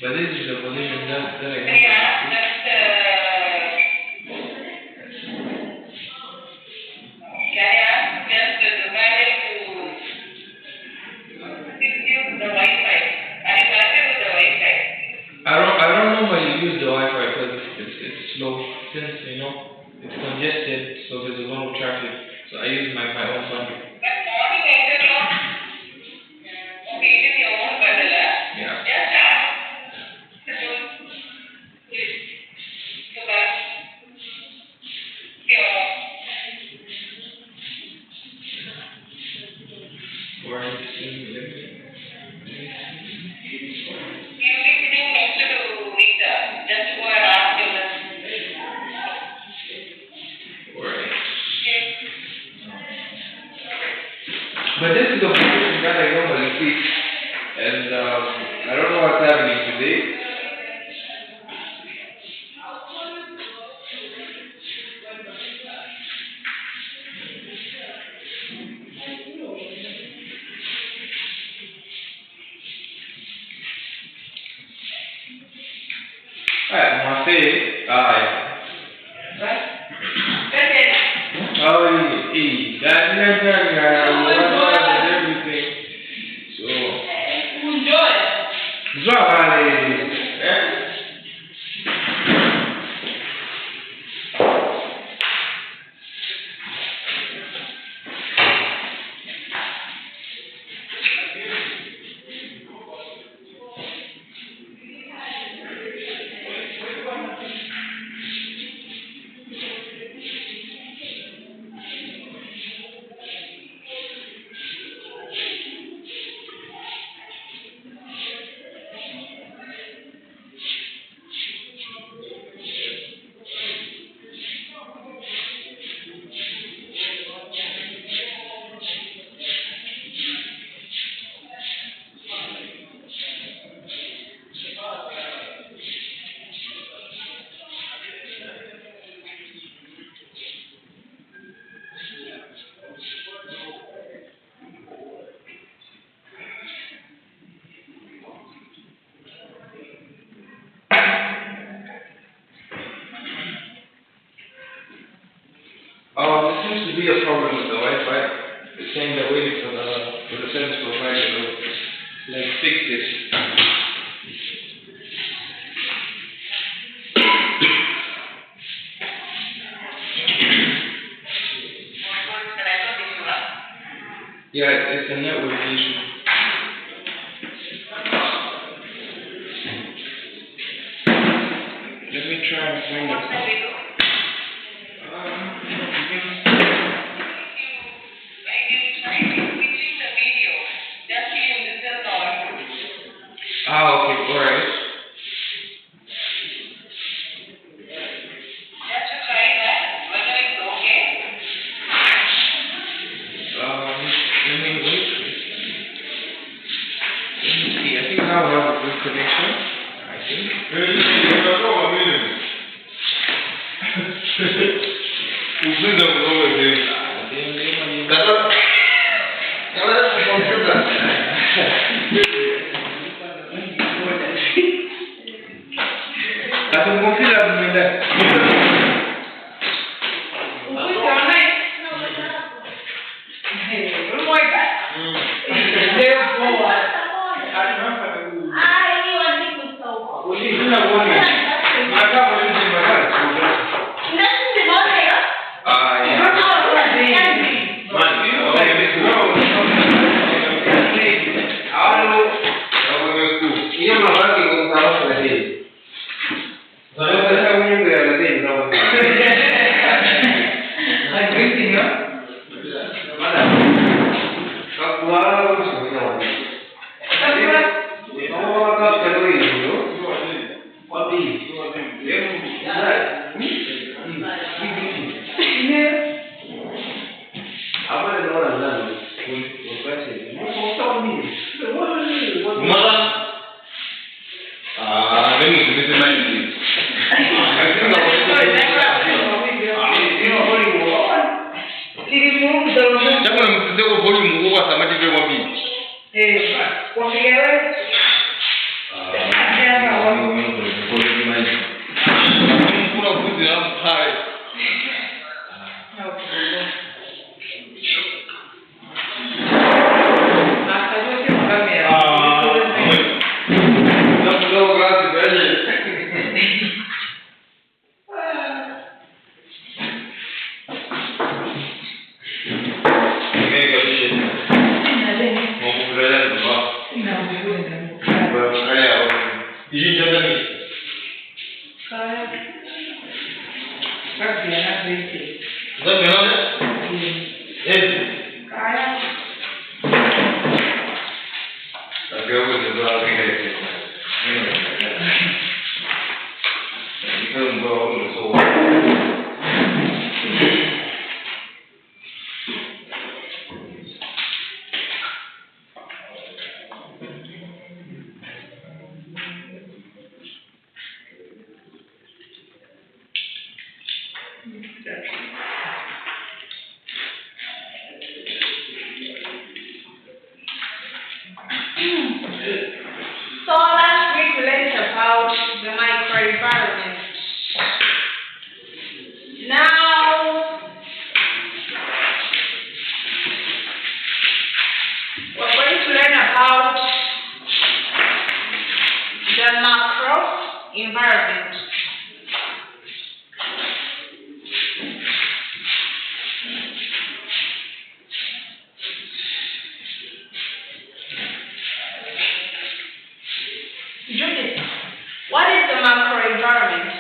But this is the position that I got. Yeah, that's yeah, just decided to use the Wi-Fi. Are you connected with the Wi-Fi? I don't normally use the Wi-Fi because it's slow since it's congested, so there's a lot of traffic. So I use my own bundle. But morning 8 o'clock. Okay, it is your own bundle. Yeah. Just ask. But this is the position that I normally keep, and I don't know what's happening today. There seems to be a problem with the Wi-Fi. It's saying they're waiting for the service provider to fix this. Yeah, it's a network issue. Let me try and find it. Okay, alright. Just to try that, whether it's okay. Let me wait. Let me see. I think now we have a good connection. I think. Porque Idzie dziadami. Kaya. Pag yan ang basic. Zabi, no? Kaya. Sabi ako, diba, pinag-ibig. Ikaw ba ako, so... So last week we learned about the microenvironment. Now we're going to learn about the macro environment. Judith, what is the macro environment?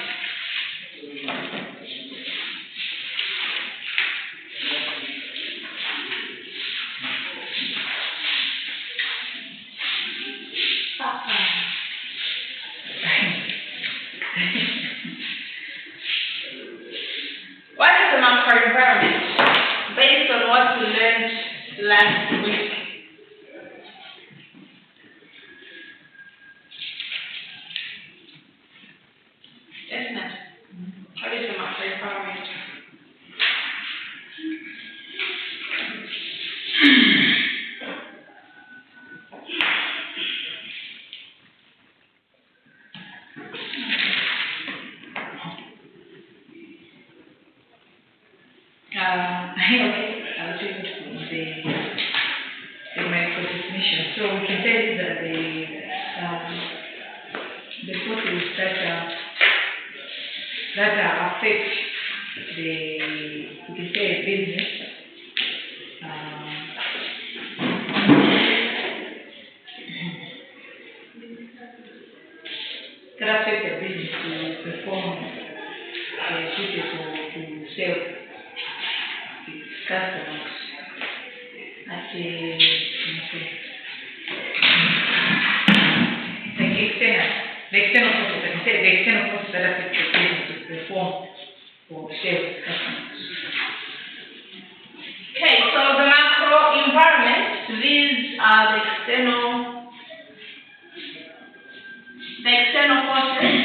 What is the macro environment? Based on what we learned last week. Yes, ma'am. What is the macro environment? Okay, I'll take it from the micro definition. So we can say that the forces that affect we can say a business, that affect the business to perform duties or to sell its customers at the external forces, I can say the external forces that affect the business to perform or sell its customers. Okay, so the macro environment, these are the external forces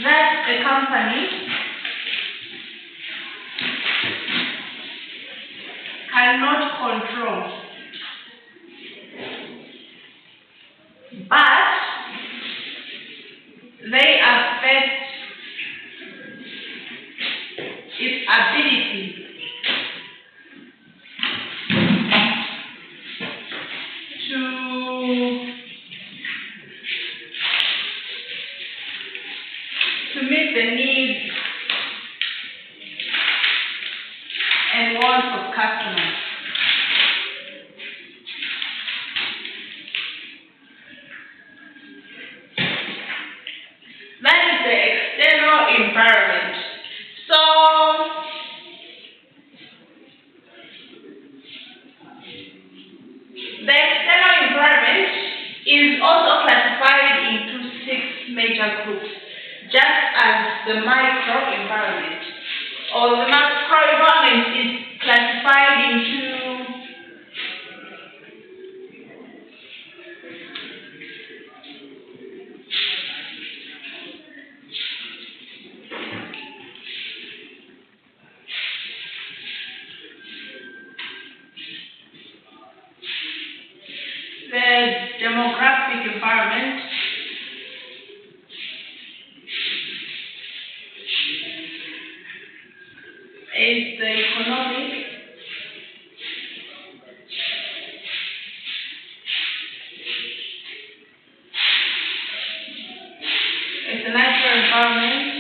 that a company cannot control, but they affect its ability to meet the needs and wants of customers. That is the external environment. So the external environment is also classified into 6 major groups, just as the microenvironment. Or the macroenvironment is classified into the demographic environment, is the economic, it's the natural environment,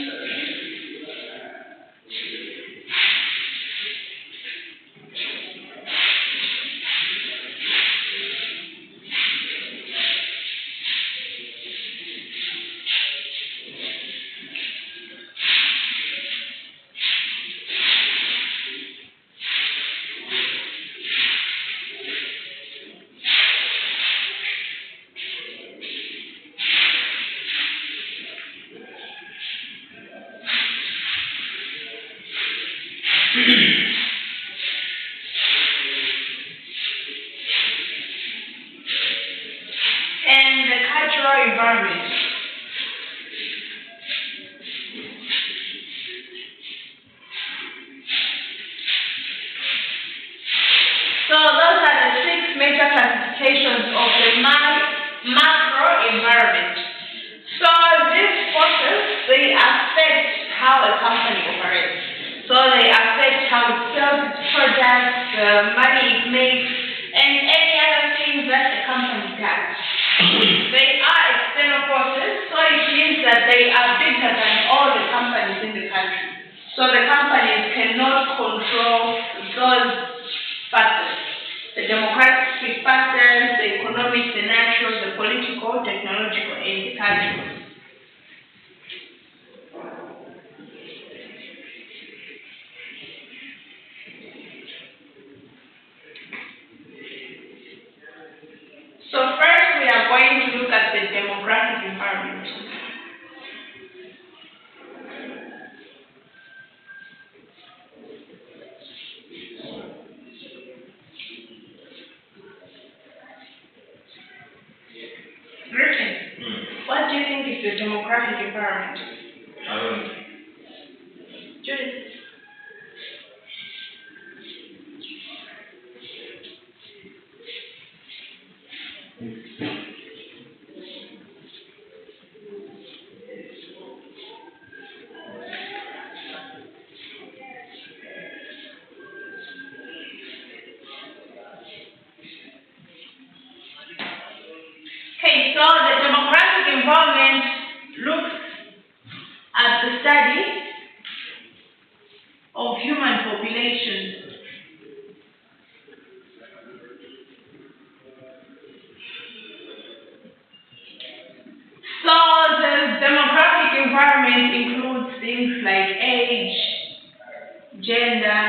implications of the macro environment. So these forces, they affect how a company operates. So they affect how it sells its products, the money it makes, and any other things that the company does. They are external forces, so it means that they are bigger than all the companies in the country. So the companies cannot control those factors. The democratic factors, the economic, the natural, the political, technological, and the cultural. So first we are going to look at the demographic environment. Griffin, what do you think is the demographic environment? I don't know. Judith? Okay, so the demographic environment looks at the study of human population. So the demographic environment includes things like age, gender,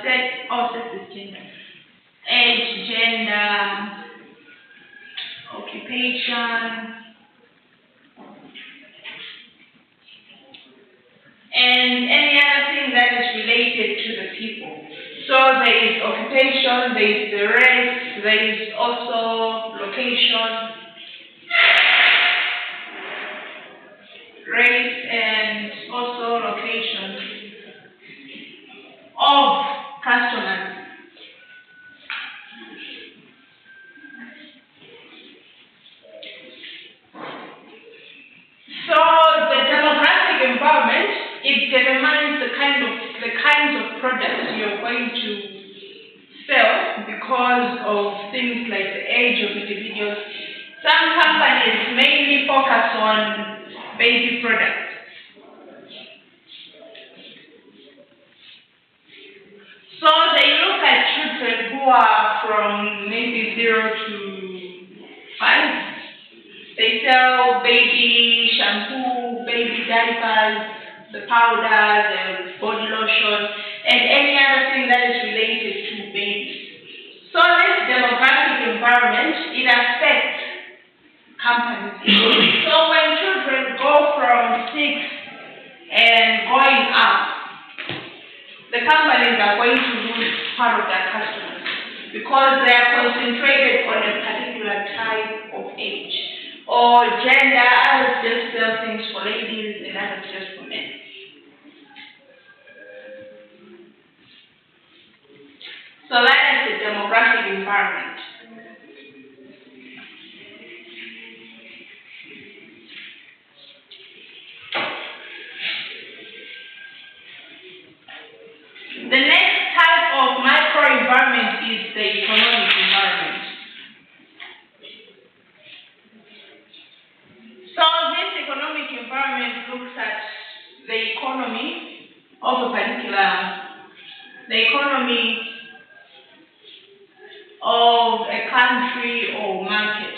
sex is gender. Age, gender, occupation, and any other thing that is related to the people. So there is occupation, there is the race, there is also location, race and also location of customers. So the demographic environment, it determines the kinds of products you're going to sell because of things like the age of individuals. Some companies mainly focus on baby products. So they look at children who are from maybe 0 to 5. They sell baby shampoo, baby diapers, the powder, the body lotion, and any other thing that is related to babies. So this demographic environment, it affects companies. So when children go from 6 and going up, the companies are going to lose part of their customers because they are concentrated on a particular type of age or gender. Others just sell things for ladies and others just for men. So that is the demographic environment. The next type of microenvironment is the economic environment. So this economic environment looks at the economy of a country or market.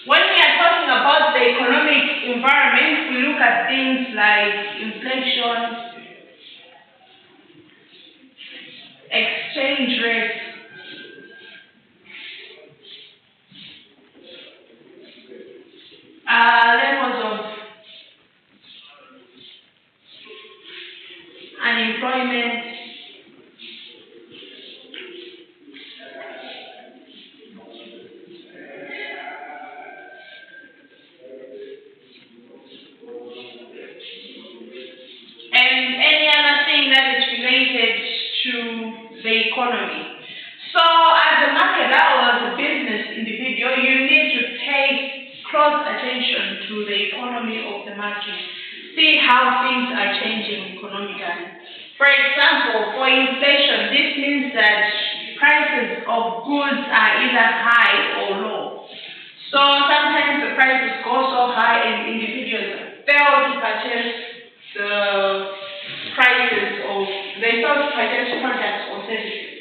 When we are talking about the economic environment, we look at things like inflation, exchange rate, levels of unemployment, economy. So as a marketer or as a business individual, you need to pay close attention to the economy of the market. See how things are changing economically. For example, for inflation, this means that prices of goods are either high or low. So sometimes the prices go so high and individuals fail to purchase they fail to purchase products or services.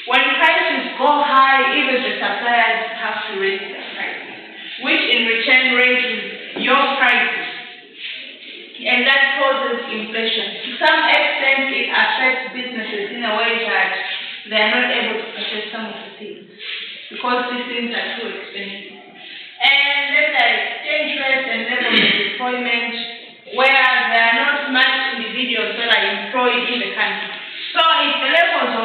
When prices go high, even the suppliers have to raise their prices, which in return raises your prices. And that causes inflation. To some extent, it affects businesses in a way that they are not able to purchase some of the things because these things are too expensive. And then there is exchange rates and levels of employment, where there are not much individuals that are employed in the country. So if the levels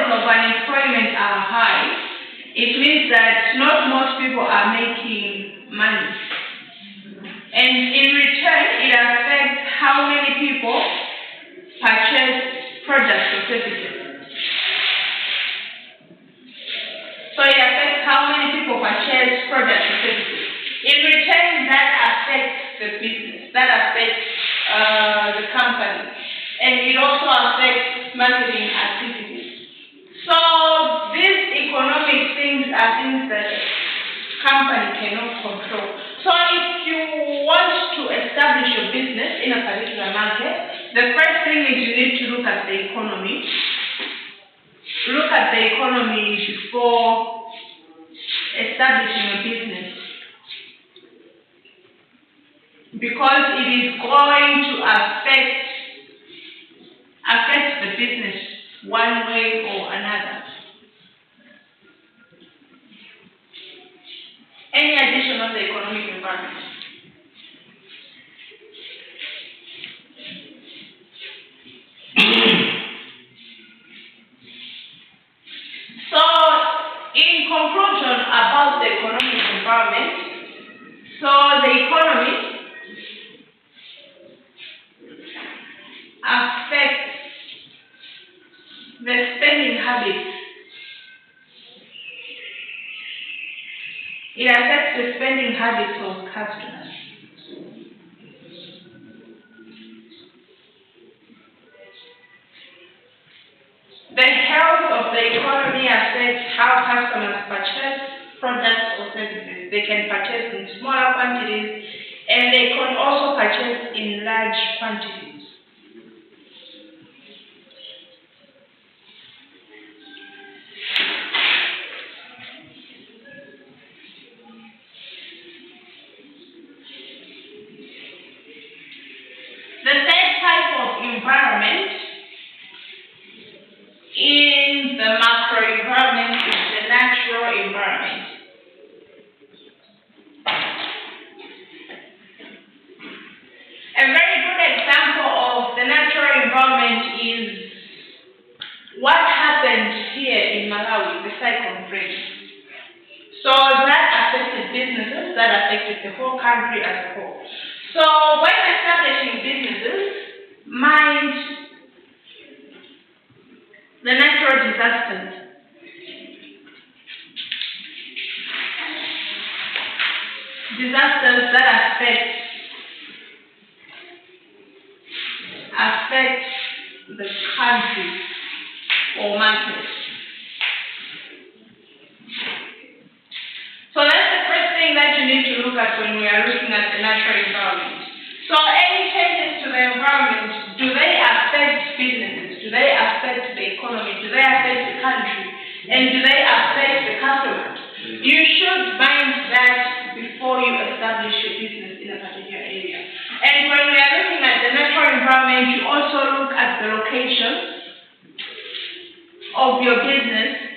of unemployment are high, it means that not most people are making money. And in return, it affects how many people purchase products or services. So it affects how many people purchase products or services. In return, that affects the business, that affects the company, and it also affects marketing activities. So these economic things are things that company cannot control. So if you want to establish your business in a particular market, the first thing is you need to look at the economy. Look at the economy before establishing a business, because it is going to affect the business one way or another. Any addition on the economic environment? So, in conclusion about the economic environment, so the economy affects the spending habits. It affects the spending habits of customers. The health of the economy affects how customers purchase products or services. They can purchase in smaller quantities, and they can also purchase in large quantities. The third type of environment in the macro environment is the natural environment. A very good example of the natural environment is what happened here in Malawi, the cyclone Freddy. So that affected businesses, that affected the whole country as a whole. So when establishing businesses, mind the natural disasters. Disasters that affect the country or market. So that's the first thing that you need to look at when we are looking at the natural environment. So any changes to the environment, do they affect businesses? Do they affect the economy? Do they affect the country? And do they affect the customers? You should mind that before you establish your business in a particular area. And when we are looking at the natural environment, you also look at the location of your business.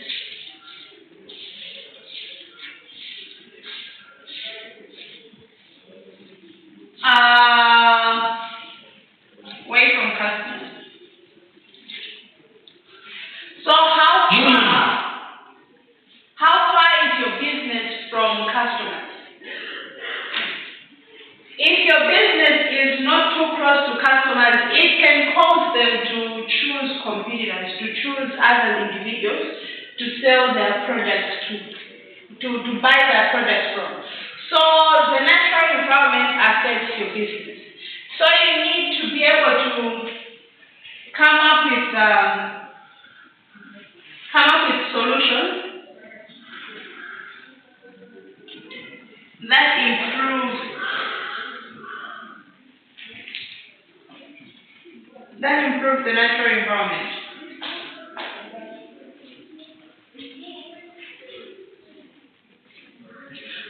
Away from customers. So how far is your business from customers? If your business is not too close to customers, it can cause them to choose choose competitors, to choose other individuals to sell their products to buy their products from. So the natural environment affects your business. So you need to be able to come up with solutions that improve the natural environment.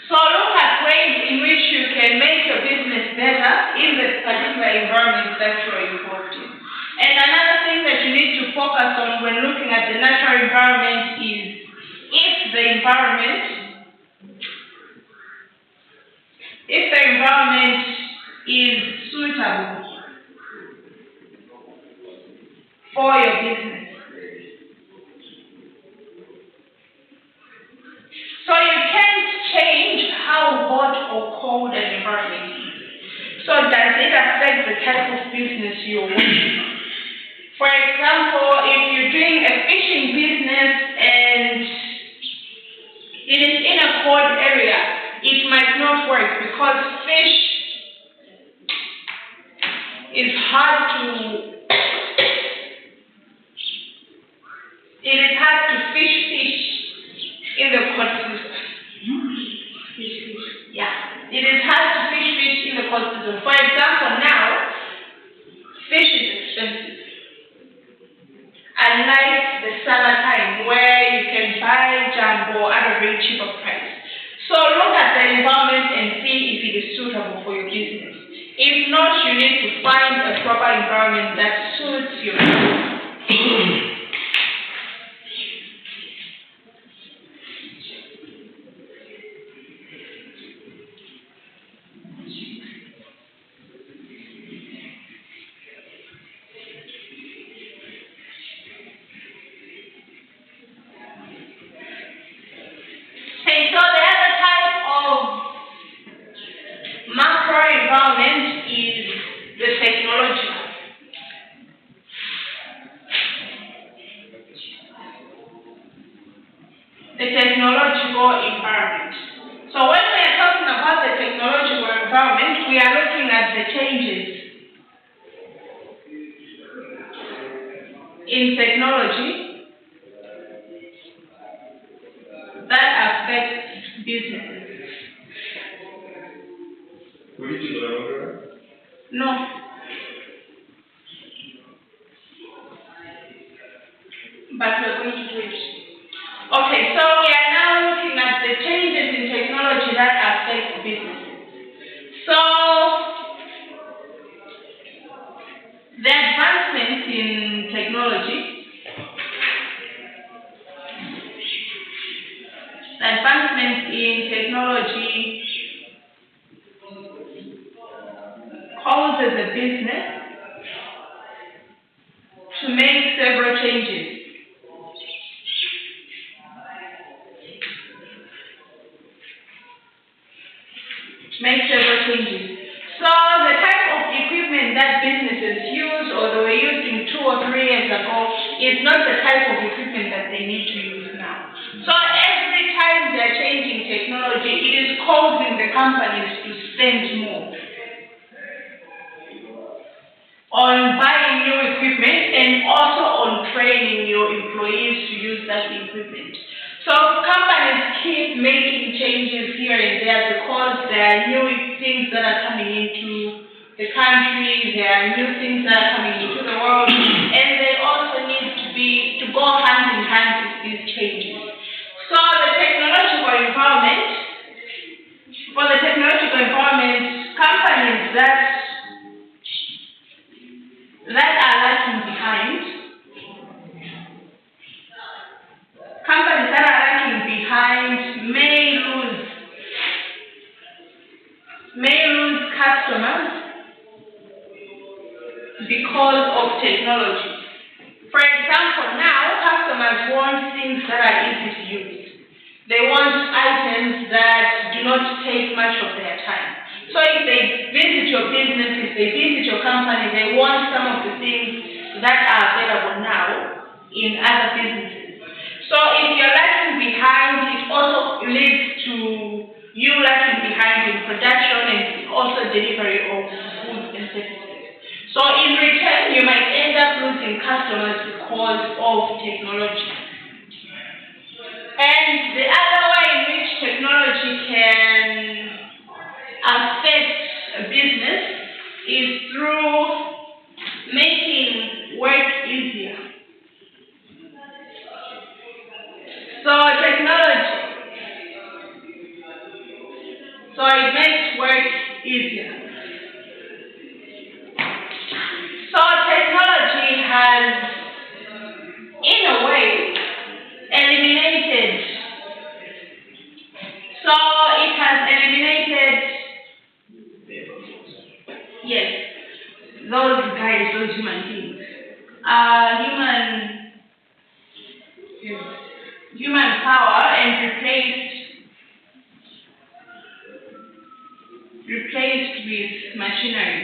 So look at ways in which you can make your business better in the particular environment that you are involved in. And another thing that you need to focus on when looking at the natural environment is if the environment is suitable for your business. So you can't change how hot or cold an environment is. So does it affect the type of business you're working on? For example, if you're doing a fishing business and it is in a cold area, it might not work because fish is hard to fish in the cold season. Yeah, it is hard to fish in the cold season. For example, now fish is expensive. Unlike the summer time where you can buy jumbo at a very cheaper price. So look at the environment and see if it is suitable for your business. If not, you need to find a proper environment that suits your business. Okay, so the other type of macro environment is the technological. The technological environment. So when we are talking about the technological environment, we are looking at the changes in technology that affect businesses. No. But we're going to do it. Okay, so we are now looking at the changes in technology that affect businesses. So the advancements in technology causes a business to make several changes. So the type of equipment that businesses use or they were using 2 or 3 years ago is not the type of equipment that they need to use now. So every time they're changing technology, it is causing the companies to spend more on buying new equipment and also on training your employees to use that equipment. So companies keep making changes here and there because there are new things that are coming into the country, there are new things that are coming into the world, and they also need to go hand in hand with these changes. So for the technological environment, companies that are lagging behind may lose customers because of technology. For example, now customers want things that are easy to use. They want items that do not take much of their time. So if they visit your business, if they visit your company, they want some of the things that are available now in other businesses. So if you're lagging behind, it also leads to you lagging behind in production and also delivery of goods and services. So in return, you might end up losing customers because of technology. And the other way in which technology can affect a business is through making work easier. So it makes work easier. So technology has, in a way, eliminated those guys, those human beings. Human power and replaced with machinery.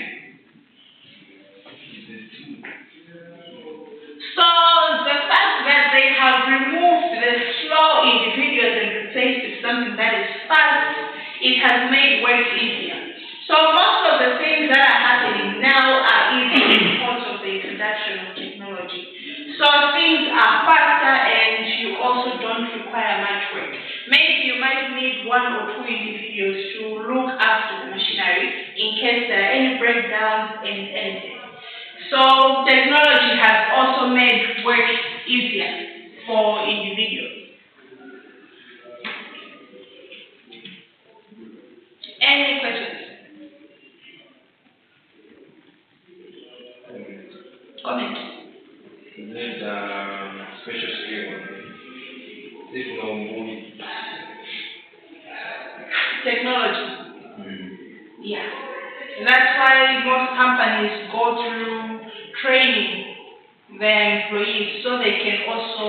So the fact that they have removed the slow individuals and replaced with something that is fast, it has made work easier. So most of the things that are happening now are easy because of the introduction of technology. So things are faster and you also don't require much work. Maybe you might need 1 or 2 individuals to look after the machinery in case there are any breakdowns and anything. So technology has also made work easier for individuals. Any questions? Comment? You need special skill. If no movie. Technology. Yeah. That's why most companies go through training their employees so they can also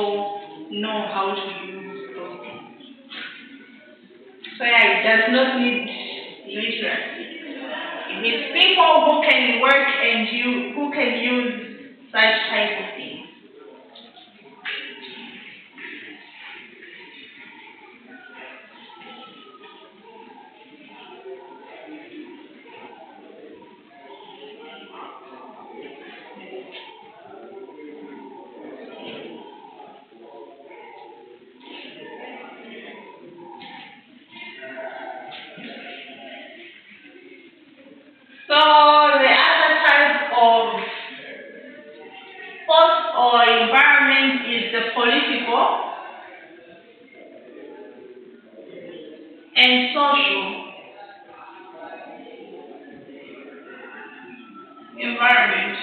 know how to use those things. So yeah, it does not need literacy. It needs people who can work and who can use such type of things. So the other type of force or environment is the political and social environment.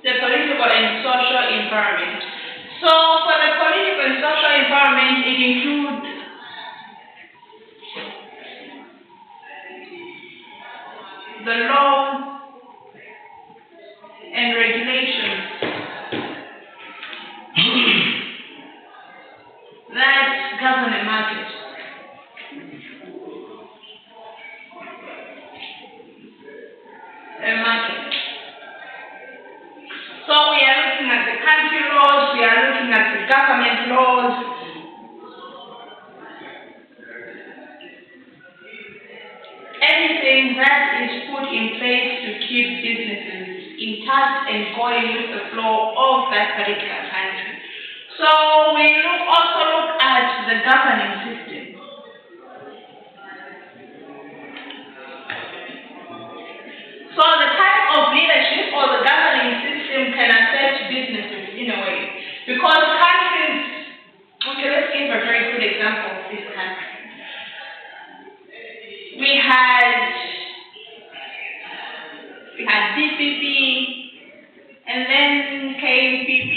The political and social environment. So for the political and social environment, it includes the laws and regulations that govern a market. So we are looking at the country laws, we are looking at the government laws. Anything that is put in place to keep businesses intact and going with the flow of that particular country. So we also look at the governing system. So the type of leadership or the governing system can affect businesses in a way. Because countries, okay, let's give a very good example of this country. We had DPP, and then came PP,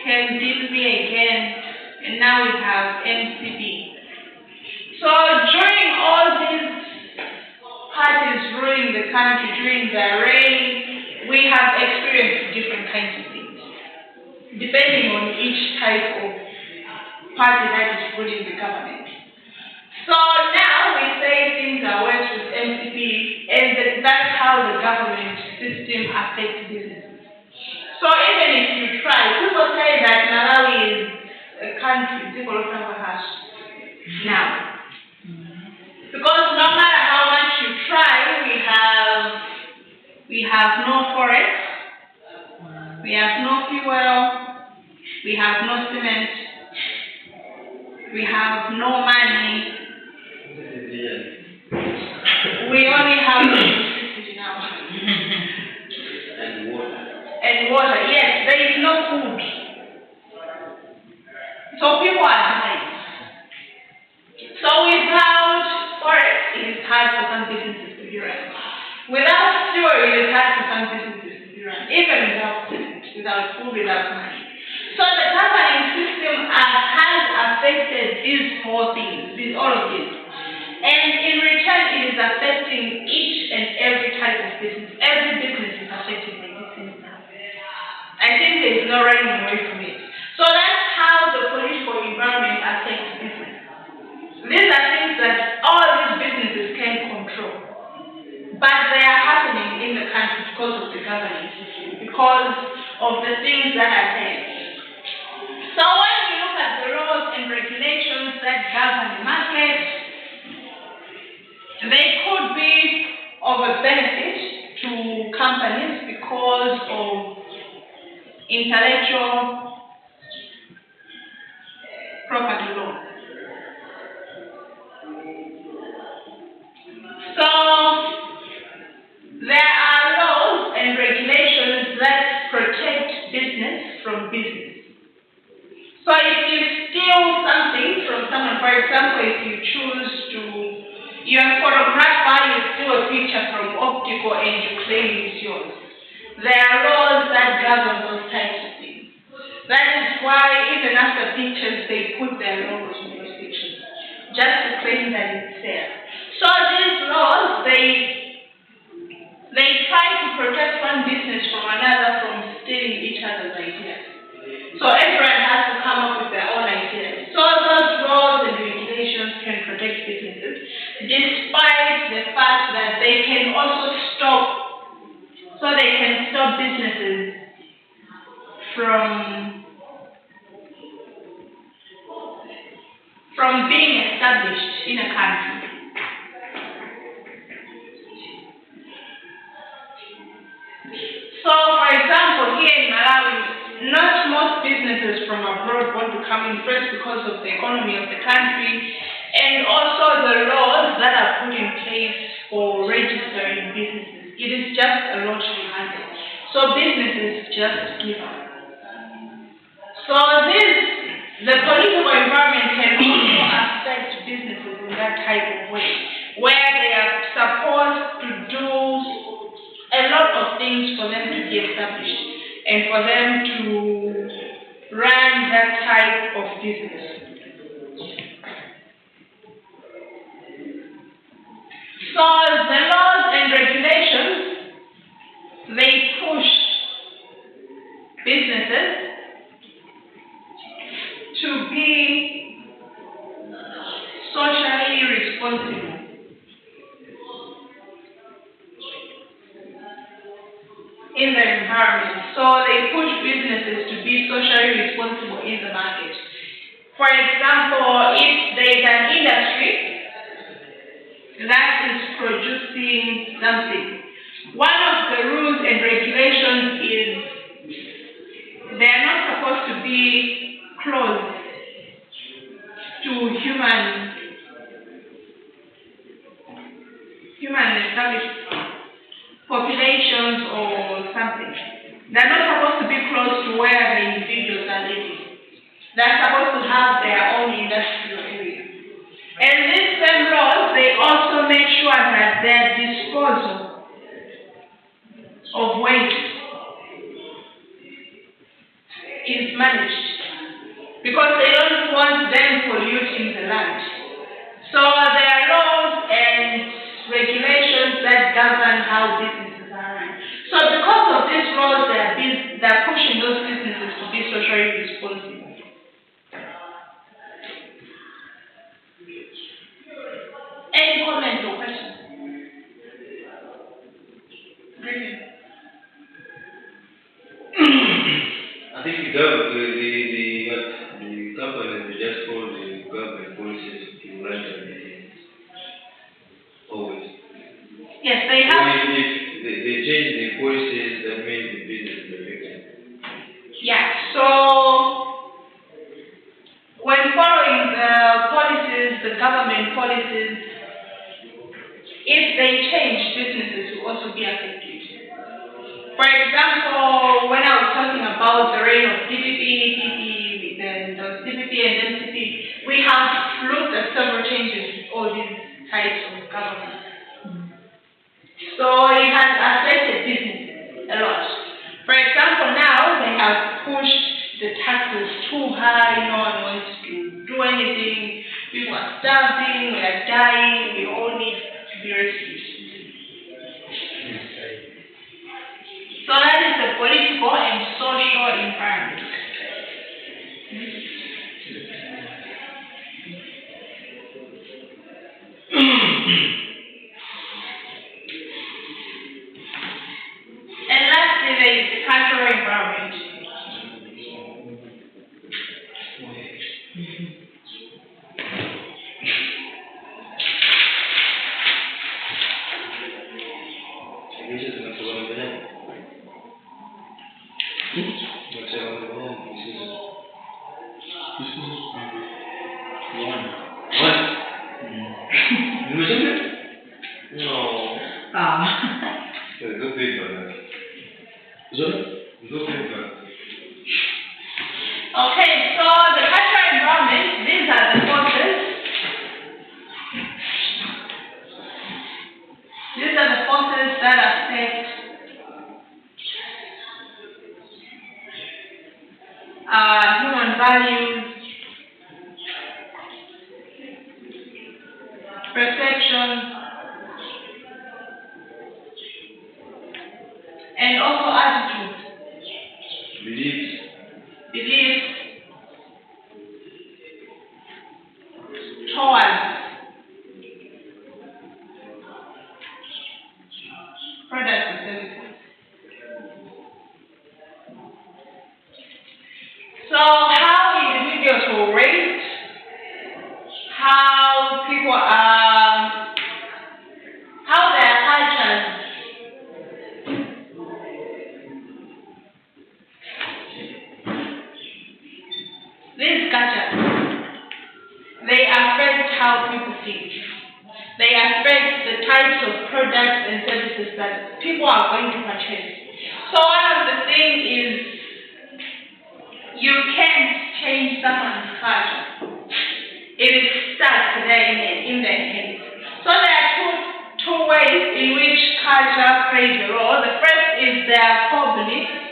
came DPP again, and now we have NCP. So during all these parties ruling the country, during their reign, we have experienced different kinds of things, depending on each type of party that is ruling the government. So now we say things are worse with MCP, and that's how the government system affects businesses. So even if you try, people say that Malawi is a country, people of hash now. Because no matter how much you try, we have no forest, we have no fuel, we have no cement, we have no money. We only have electricity now. And water. And water, yes, there is no food. So people are dying. So without forest, it is hard for some businesses to be run. Without fuel, it is hard for some businesses to be run. Even without cement, without food, without money. So the governing system has affected these four things, all of these. And in return, it is affecting each and every type of business. Every business is affected by this thing now. I think there is no running away from it. So that's how the political environment affects business. These are things that all these businesses can control. But they are happening in the country because of the governing system, because of the things that are there. So when we look at the laws and regulations that govern the market, they could be of a benefit to companies because of intellectual property law. So there are laws and regulations that protect business from business. So if you steal something from someone, for example, if you choose to, you're a photographer, you steal a picture from optical and you claim it's yours. There are laws that govern those types of things. That is why even after pictures, they put their logos on those pictures, just to claim that it's there. So these laws, they try to protect one business from another from stealing each other's ideas. So everyone has to come up with their own ideas. So those laws and regulations can protect businesses, despite the fact that they can also stop businesses from being established in a country. So, for example, here in Malawi, not most businesses from abroad want to come in first because of the economy of the country and also the laws that are put in place for registering businesses. It is just a lottery market. So businesses just give up. So the political environment can also affect businesses in that type of way, where they are supposed to do a lot of things for them to be established and for them to run that type of business. So the laws and regulations, they push businesses to be socially responsible. In the environment. So they push businesses to be socially responsible in the market. For example, if there is an industry that is producing something, one of the rules and regulations is they are not supposed to be close to human established populations or something. They're not supposed to be close to where the individuals are living. They're supposed to have their own industrial area. And these same laws, they also make sure that their disposal of waste is managed, because they don't want them polluting the land. So there are laws and regulations that govern how businesses are run. So because of these laws, they're pushing those businesses to be socially responsible. the government policies, if they change, businesses will also be affected. For example, when I was talking about the reign of DPP, then the DPP and NCP, we have looked at several changes with all these types of government. So it has affected businesses a lot. For example, now they have pushed the taxes too high, no one wants to do anything, people are starving, we are dying, we all need to be rescued. So that is the political and social environment. And lastly, there is the cultural environment. This is not one of them. What's the other one? This is one. One? You know something? No. It's a big one. Is that? It's a big one. Okay, so the cultural environment, these are the forces. These are the forces that affect human values, perception, and also attitude, Beliefs. beliefs towards products and services. So how individuals will rate, how people are, how their cultures these cultures, they affect how people think. They affect the types of products and services that people are going to purchase. So one of the things is you can't change someone's culture. It is stuck there in their head. So there are two ways in which culture plays a role. The first is their core beliefs.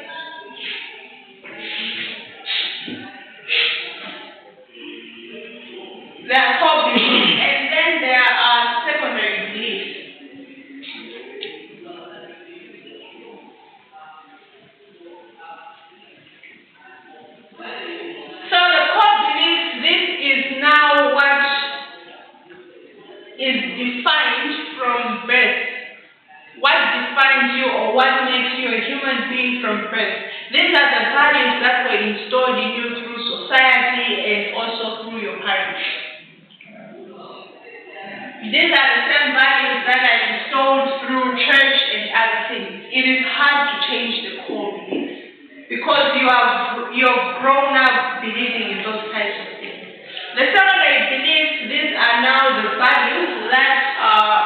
Their core beliefs, and then there are secondary beliefs. So the core beliefs, this is now what is defined from birth. What defines you or what makes you a human being from birth. These are the values that were installed in you through society and also through your parents. These are the same values that are installed through church and other things. It is hard to change the core beliefs because you have grown up believing in those types of things. The secondary beliefs, these are now the values that are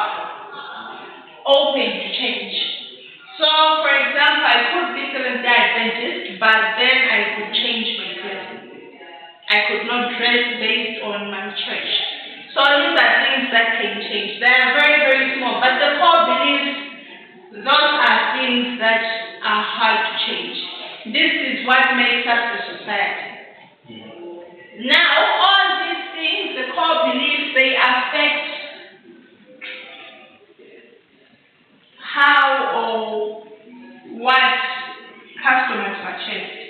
open to change. So, for example, I could be Seventh-day Adventist, but then I could change my dressing. I could not dress based on my church. So these are things that can change. They are very, very small, but the core beliefs, those are things that are hard to change. This is what makes up the society. Now, all these things, the core beliefs, they affect how or what customers purchase.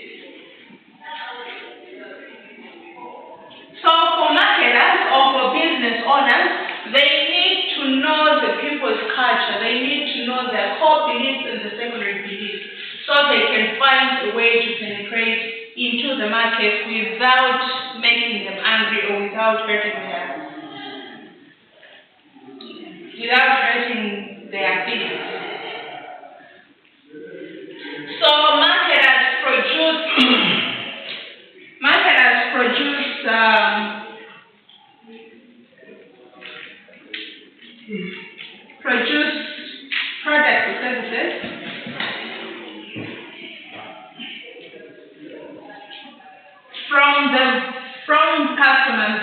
So for marketers or for business owners, they need to know the people's culture. They need to know their core beliefs and the secondary beliefs so they can find a way to penetrate into the market without making them angry or without hurting their feelings. So marketers produce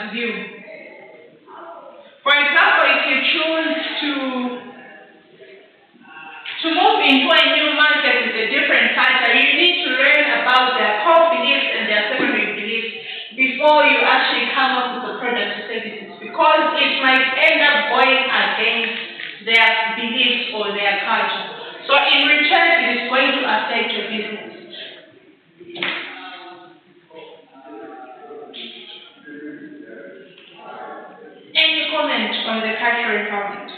must view. For example, if you choose to move into a new market with a different culture, you need to learn about their core beliefs and their secondary beliefs before you actually come up with a product or services, because it might end up going against their beliefs or their culture. So in return, it is going to affect your business. Any comment on the cultural empowerment?